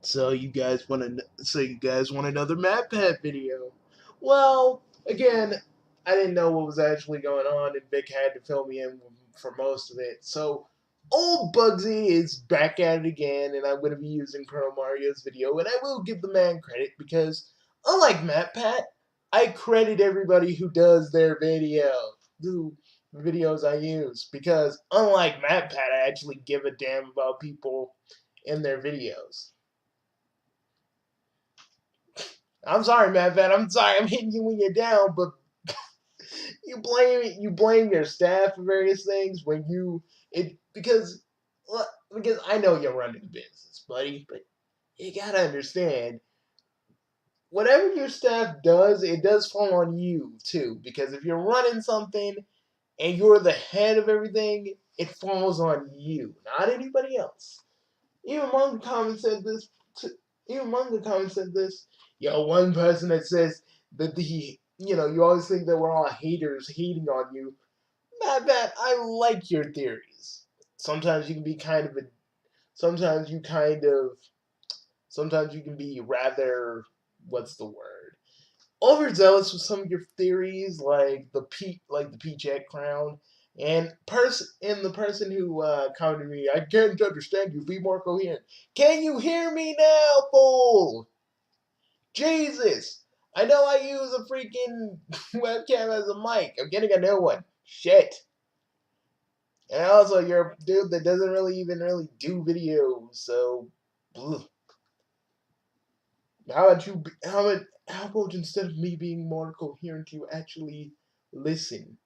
So you guys want another matpat video? Well, again, I didn't know what was actually going on, and Vic had to fill me in for most of it. So old Bugsy is back at it again, and I'm going to be using Colonel Mario's video, and I will give the man credit because, unlike matpat, I credit everybody who does their the videos I use, because unlike matpat, I actually give a damn about people in their videos. I'm sorry, Matt Van. I'm sorry. I'm hitting you when you're down, but you blame your staff for various things when you it because I know you're running a business, buddy, but you gotta understand whatever your staff does, it does fall on you too. Because if you're running something and you're the head of everything, it falls on you, not anybody else. Even among the comments said this. Even among the comments said this. Yo, one person that says that you always think that we're all haters hating on you. Not that I like your theories. Sometimes you can be kind of a. Sometimes you kind of. Sometimes you can be rather. What's the word? Overzealous with some of your theories, like the peach egg crown. And the person who commented me, I can't understand you. Be more coherent. Can you hear me now, fool? Jesus! I know I use a freaking webcam as a mic. I'm getting a new one. Shit. And also, you're a dude that doesn't really do videos, so. Ugh. How about instead of me being more coherent, you actually listen?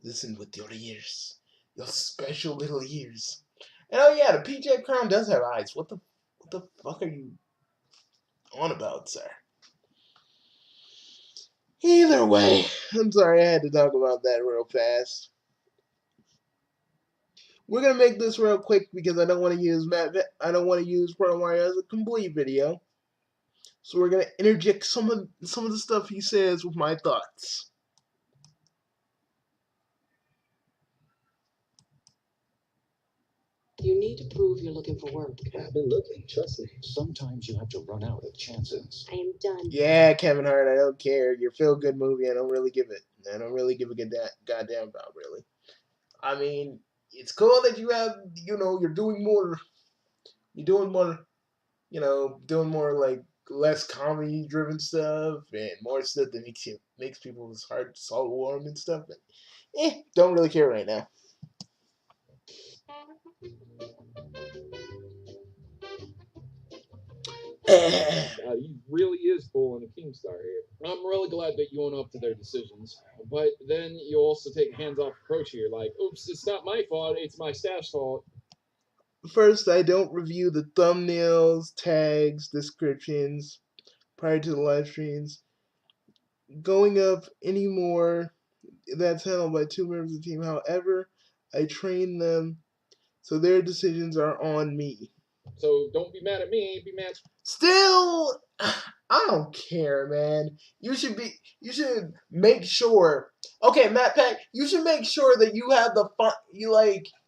Listen with your ears, your special little ears. And oh yeah, the PJ Crown does have eyes. What the fuck are you on about, sir? Either way, I'm sorry I had to talk about that real fast. We're gonna make this real quick because I don't want to use Pro Mario as a complete video. So we're gonna interject some of the stuff he says with my thoughts. You need to prove you're looking for work. I've been looking, trust me. Sometimes you have to run out of chances. I am done. Yeah, Kevin Hart, I don't care. Your feel good movie, I don't really give a goddamn about, really. I mean, it's cool that doing more like less comedy driven stuff and more stuff that makes people's hearts all warm and stuff. But don't really care right now. He really is pulling a Keemstar here. I'm really glad that you own up to their decisions, but then you also take a hands-off approach here. Like, oops, it's not my fault; it's my staff's fault. First, I don't review the thumbnails, tags, descriptions prior to the live streams. Going up anymore, that's handled by 2 members of the team. However, I train them, so their decisions are on me. So don't be mad at me. Be mad. Still, I don't care, man. You should make sure. Okay, Matt Pack, you should make sure that you have the fun.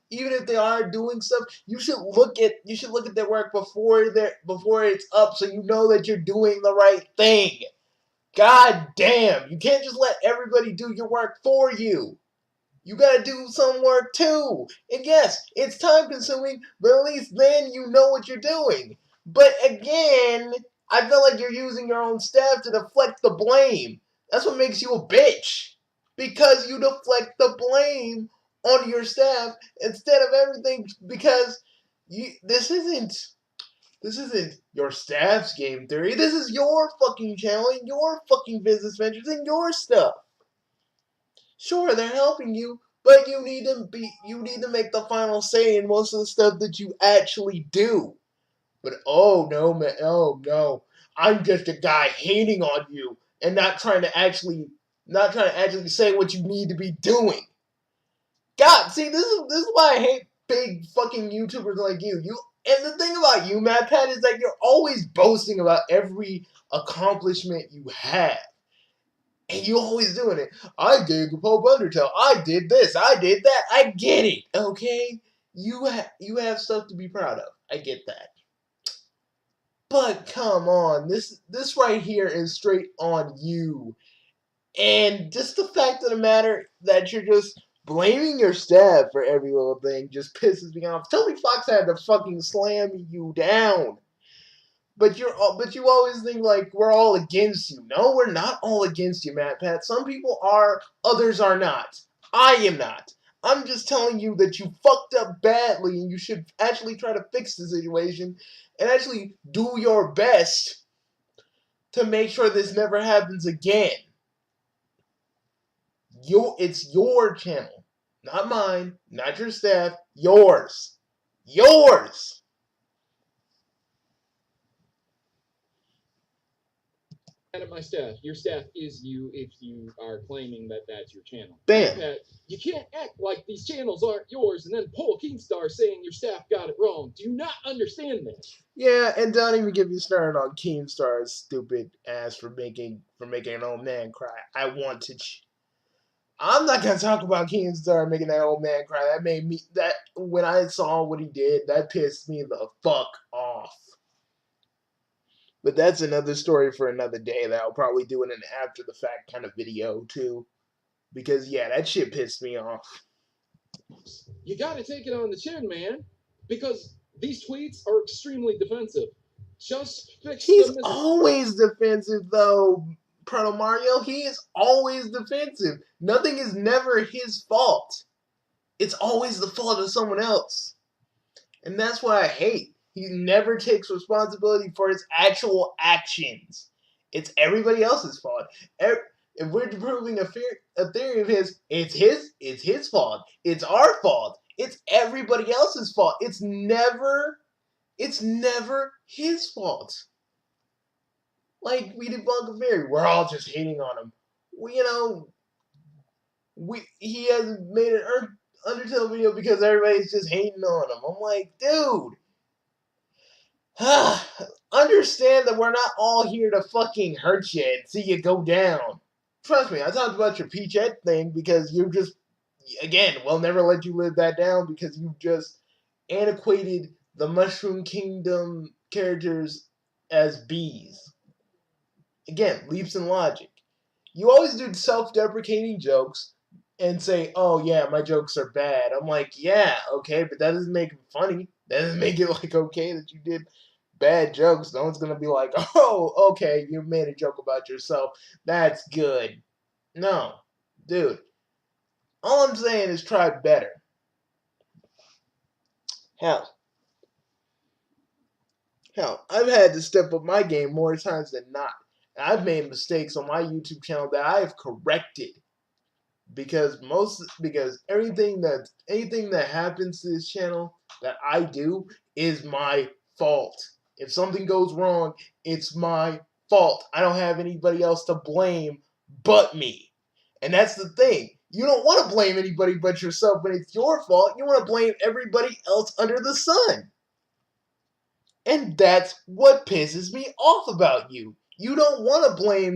Even if they are doing stuff, you should look at their work before it's up, so you know that you're doing the right thing. God damn, you can't just let everybody do your work for you. You gotta do some work too. And yes, it's time consuming, but at least then you know what you're doing. But again, I feel like you're using your own staff to deflect the blame. That's what makes you a bitch. Because you deflect the blame on your staff instead of everything, because this isn't your staff's game theory. This is your fucking channel and your fucking business ventures and your stuff. Sure, they're helping you, but you need to make the final say in most of the stuff that you actually do. But oh no, man, oh no, I'm just a guy hating on you and not trying to actually say what you need to be doing. God, see, this is why I hate big fucking YouTubers like you. And the thing about you, Matt Pat, is that you're always boasting about every accomplishment you have. And you always doing it. I did Pope Undertale. I did this. I did that. I get it. Okay, you have stuff to be proud of. I get that. But come on, this right here is straight on you. And just the fact of the matter that you're just blaming your staff for every little thing just pisses me off. Tony Fox had to fucking slam you down. But you always think like we're all against you. No, we're not all against you, MatPat. Some people are, others are not. I am not. I'm just telling you that you fucked up badly and you should actually try to fix the situation and actually do your best to make sure this never happens again. It's your channel, not mine, not your staff, yours. Yours. At my staff. Your staff is you if you are claiming that that's your channel. Bam. Pat, you can't act like these channels aren't yours and then pull Keemstar saying your staff got it wrong. Do you not understand this? Yeah, and don't even get me started on Keemstar's stupid ass for making an old man cry. I'm not gonna talk about Keemstar making that old man cry. That made me when I saw what he did, that pissed me the fuck off. But that's another story for another day that I'll probably do in an after the fact kind of video too. Because yeah, that shit pissed me off. You gotta take it on the chin, man. Because these tweets are extremely defensive. Just fix He's the always defensive though, Proto Mario. He is always defensive. Nothing is never his fault. It's always the fault of someone else. And that's what I hate. He never takes responsibility for his actual actions. It's everybody else's fault. If we're proving a theory of his, it's his fault. It's our fault. It's everybody else's fault. It's never his fault. Like we debunk a theory, we're all just hating on him. He hasn't made an Undertale video because everybody's just hating on him. I'm like, dude. Understand that we're not all here to fucking hurt you and see you go down. Trust me, I talked about your Peachette thing because you just, again, we'll never let you live that down because you just antiquated the Mushroom Kingdom characters as bees. Again, leaps in logic. You always do self-deprecating jokes and say, oh yeah, my jokes are bad. I'm like, yeah, okay, but that doesn't make it funny. That doesn't make it like okay that you did bad jokes. No one's gonna be like, oh, okay, you made a joke about yourself. That's good. No, dude. All I'm saying is try better. Hell, I've had to step up my game more times than not. I've made mistakes on my YouTube channel that I have corrected. Because anything that happens to this channel that I do is my fault. If something goes wrong, it's my fault. I don't have anybody else to blame but me. And that's the thing. You don't want to blame anybody but yourself when it's your fault. You want to blame everybody else under the sun. And that's what pisses me off about you. You don't want to blame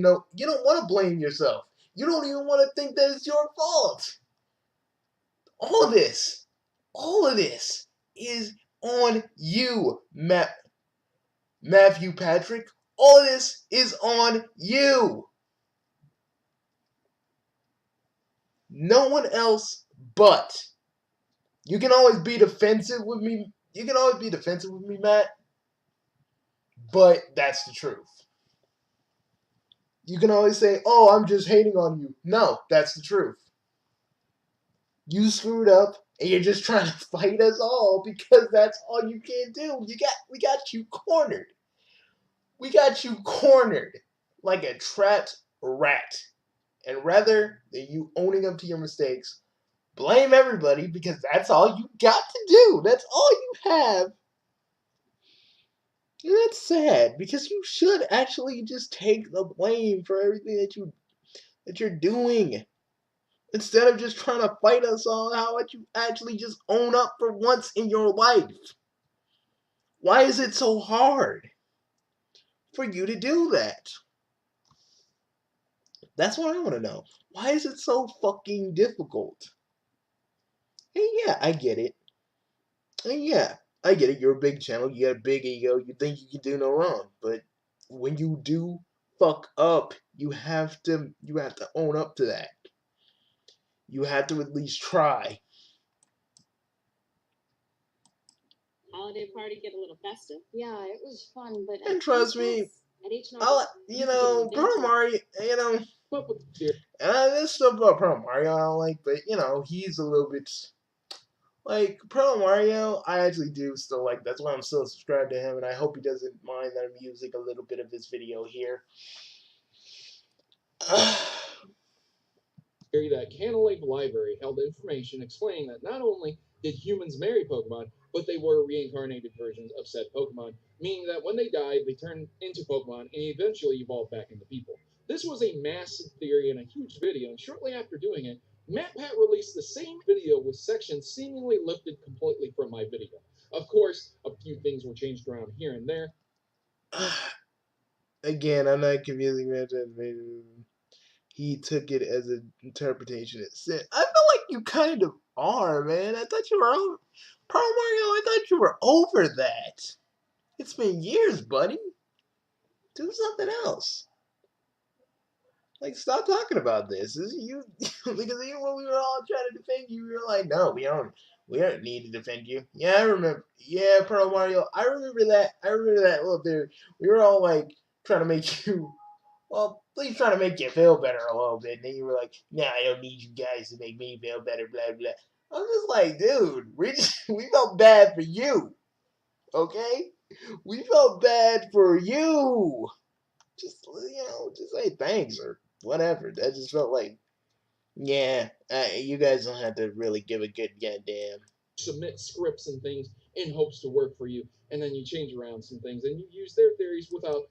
yourself. You don't even want to think that it's your fault. All of this is on you, Matthew Patrick. All of this is on you. No one else but. You can always be defensive with me. Matt. But that's the truth. You can always say, oh, I'm just hating on you. No, that's the truth. You screwed up, and you're just trying to fight us all because that's all you can do. We got you cornered. We got you cornered like a trapped rat. And rather than you owning up to your mistakes, blame everybody because that's all you got to do. That's all you have. And that's sad because you should actually just take the blame for everything that you're doing. Instead of just trying to fight us all, how about you actually just own up for once in your life? Why is it so hard for you to do that? That's what I want to know. Why is it so fucking difficult? And yeah, I get it. And yeah, I get it. You're a big channel. You got a big ego. You think you can do no wrong. But when you do fuck up, you have to own up to that. You have to at least try. Holiday party get a little festive? Yeah, it was fun, but And trust me, At H&R, Pro Mario, and there's stuff about Pro Mario I don't like, but he's a little bit like Pro Mario. I actually do still like. That's why I'm still subscribed to him, and I hope he doesn't mind that I'm using a little bit of his video here. That Cantaloupe Library held information explaining that not only did humans marry Pokemon, but they were reincarnated versions of said Pokemon, meaning that when they died, they turned into Pokemon and eventually evolved back into people. This was a massive theory and a huge video, and shortly after doing it, MatPat released the same video with sections seemingly lifted completely from my video. Of course, a few things were changed around here and there. Again, I'm not confusing that. He took it as an interpretation. It said, I feel like you kind of are, man. I thought you were over Pro Mario. I thought you were over that. It's been years, buddy. Do something else. Like, stop talking about this. This is you because even when we were all trying to defend you, we were like, no, we don't need to defend you. Yeah, I remember. Yeah, Pro Mario. I remember that. Well, there we were all like trying to make you. Well, at least trying to make you feel better a little bit. And then you were like, nah, I don't need you guys to make me feel better, blah, blah. I'm just like, dude, we felt bad for you. Okay? We felt bad for you. Just, just say thanks or whatever. That just felt like, yeah, you guys don't have to really give a good goddamn. Submit scripts and things in hopes to work for you, and then you change around some things, and you use their theories without.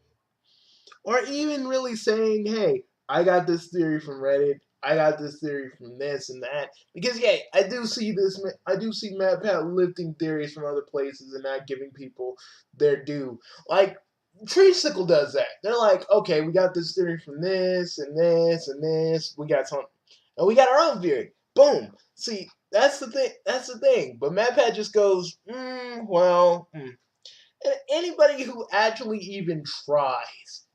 Or even really saying, hey, I got this theory from Reddit. I got this theory from this and that. Because, yeah, I do see MatPat lifting theories from other places and not giving people their due. Like, Treesicle does that. They're like, okay, we got this theory from this and this and this. We got some, and we got our own theory. Boom. See, that's the thing. But MatPat just goes, And anybody who actually even tries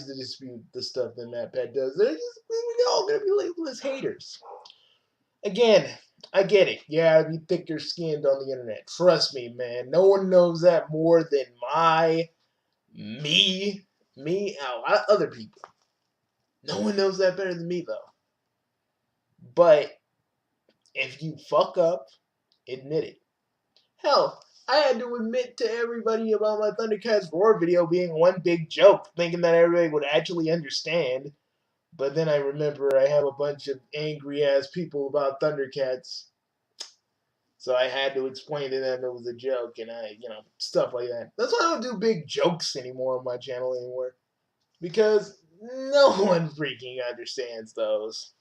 to dispute the stuff that MatPat does, we're all gonna be labeled as haters. Again, I get it. Yeah, I'd be thicker skinned on the internet. Trust me, man. No one knows that more than me, other people. No one knows that better than me, though. But if you fuck up, admit it. Hell, I had to admit to everybody about my Thundercats Roar video being one big joke, thinking that everybody would actually understand. But then I remember I have a bunch of angry ass people about Thundercats. So I had to explain to them it was a joke and stuff like that. That's why I don't do big jokes anymore on my channel anymore. Because no one freaking understands those.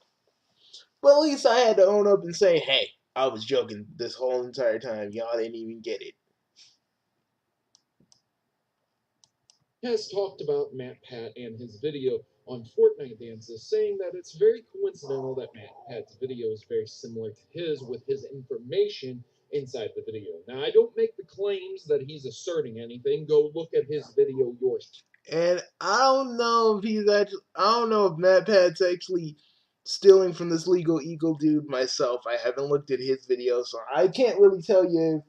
But at least I had to own up and say, hey, I was joking this whole entire time. Y'all didn't even get it. Has talked about MatPat and his video on Fortnite dances, saying that it's very coincidental that MatPat's video is very similar to his with his information inside the video. Now, I don't make the claims that he's asserting anything. Go look at his video yourself. And I don't know if MatPat's actually stealing from this Legal Eagle dude myself. I haven't looked at his video, so I can't really tell you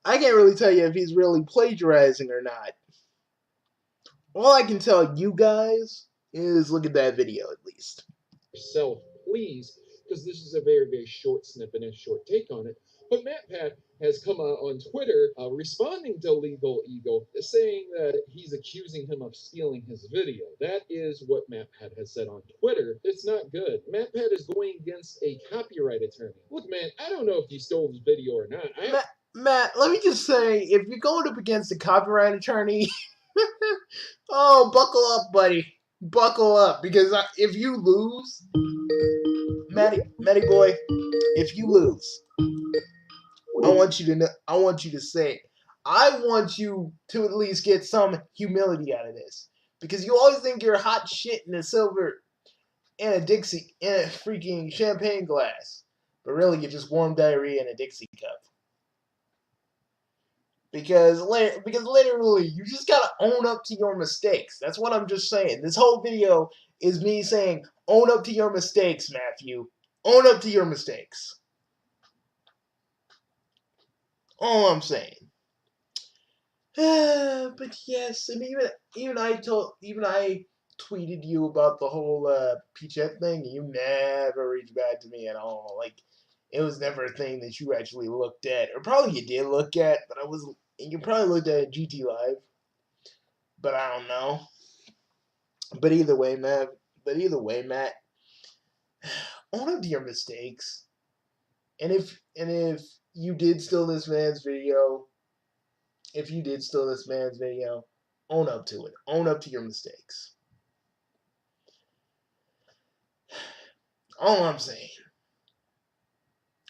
if he's really plagiarizing or not. All I can tell you guys is look at that video at least. Yourself, please, because this is a very, very short snippet and a short take on it. But MatPat has come out on Twitter responding to Legal Eagle, saying that he's accusing him of stealing his video. That is what MatPat has said on Twitter. It's not good. MatPat is going against a copyright attorney. Look, man, I don't know if you stole his video or not. Matt, let me just say, if you're going up against a copyright attorney, oh, buckle up, buddy. Buckle up, because if you lose, Matty boy, if you lose, I want you to say, I want you to at least get some humility out of this, because you always think you're hot shit in a silver, in a Dixie, in a freaking champagne glass, but really you're just warm diarrhea in a Dixie cup. Because literally, you just gotta own up to your mistakes. That's what I'm just saying. This whole video is me saying, own up to your mistakes, Matthew. Own up to your mistakes. All I'm saying. But yes, and even I tweeted you about the whole Peachette thing, and you never reached back to me at all. Like, it was never a thing that you actually looked at, or probably you did look at, but you probably looked at GT Live, but I don't know. But either way, Matt, own up to your mistakes, and if you did steal this man's video, own up to it. Own up to your mistakes. All I'm saying.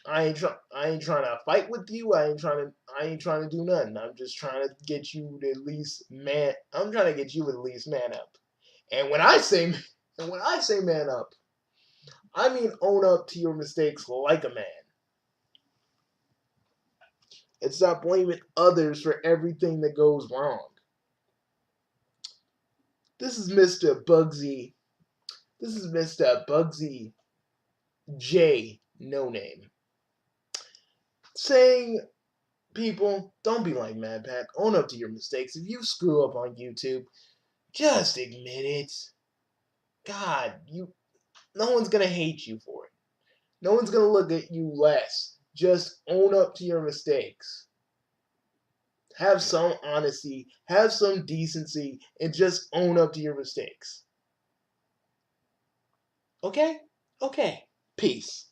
I ain't trying to fight with you. I ain't trying to do nothing. I'm just trying to get you to at least man. I'm trying to get you at least man up. And when I say man up, I mean own up to your mistakes like a man. And stop blaming others for everything that goes wrong. This is Mr. Bugsy. This is Mr. Bugsy J. No Name. Saying, people, don't be like Mad Pat. Own up to your mistakes. If you screw up on YouTube, just admit it. God, no one's gonna hate you for it. No one's gonna look at you less. Just own up to your mistakes. Have some honesty, have some decency, and just own up to your mistakes. Okay? Okay. Peace.